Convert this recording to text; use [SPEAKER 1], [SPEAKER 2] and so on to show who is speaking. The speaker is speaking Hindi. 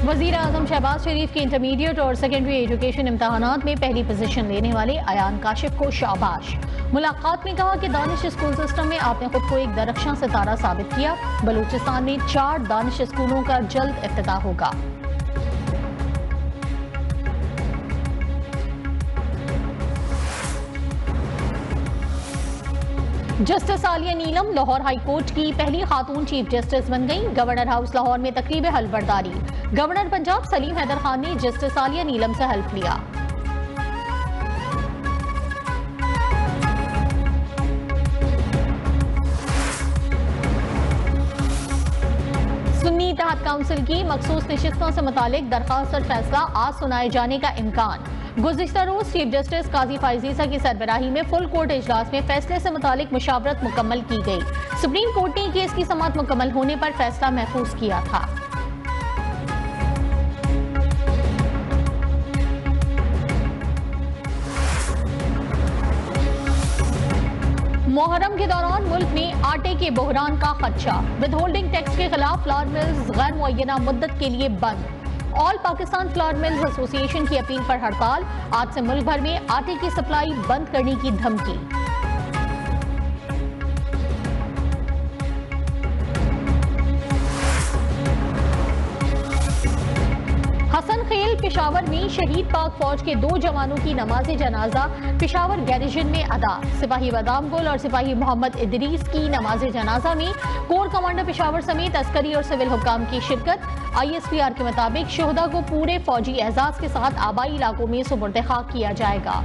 [SPEAKER 1] वज़ीर आज़म शहबाज शरीफ के इंटरमीडिएट और सेकेंडरी एजुकेशन इम्तहानात में पहली पोजीशन लेने वाले अयान काशिफ को शाबाश। मुलाकात में कहा कि दानिश स्कूल सिस्टम में आपने खुद को एक दरख्शां सितारा साबित किया। बलूचिस्तान में 4 दानिश स्कूलों का जल्द इफ्तिताह होगा। जस्टिस आलिया नीलम लाहौर हाई कोर्ट की पहली खातून चीफ जस्टिस बन गई। गवर्नर हाउस लाहौर में तकरीब हल्फबरदारी। गवर्नर पंजाब सलीम हैदर खान ने जस्टिस आलिया नीलम से हल्फ लिया। सुन्नी इत्तेहाद काउंसिल की मखसूस नशिस्तों से मुतालिक दरखास्त और फैसला आज सुनाए जाने का इम्कान। गुज़िश्ता रोज चीफ जस्टिस काजी फाइजीसा की सरबराही में फुल कोर्ट इजलास में फैसले से मुतालिक मुशावरत मुकम्मल की गई। सुप्रीम कोर्ट ने केस की समाअत मुकम्मल होने पर फैसला महफूज किया था। मुहर्रम के दौरान मुल्क में आटे के बहरान का खदशा। विदहोल्डिंग टैक्स के खिलाफ फ्लावर मिल्स गैर मुअय्यना मुद्दत के लिए बंद। All Pakistan flower mills association की अपील पर हड़ताल। आज से मुल्क भर में आटे की सप्लाई बंद करने की धमकी। हसन खेल पेशावर में शहीद पाक फौज के 2 जवानों की नमाज जनाजा पेशावर गैरिजन में अदा। सिपाही बादाम गुल और सिपाही मोहम्मद इदरीस की नमाज जनाजा में कोर कमांडर पेशावर समेत अस्करी और सिविल हुक्काम की शिरकत। ISPR के मुताबिक शोहदा को पूरे फौजी एजाज के साथ आबाई इलाकों में सुपुर्द खाक किया जाएगा।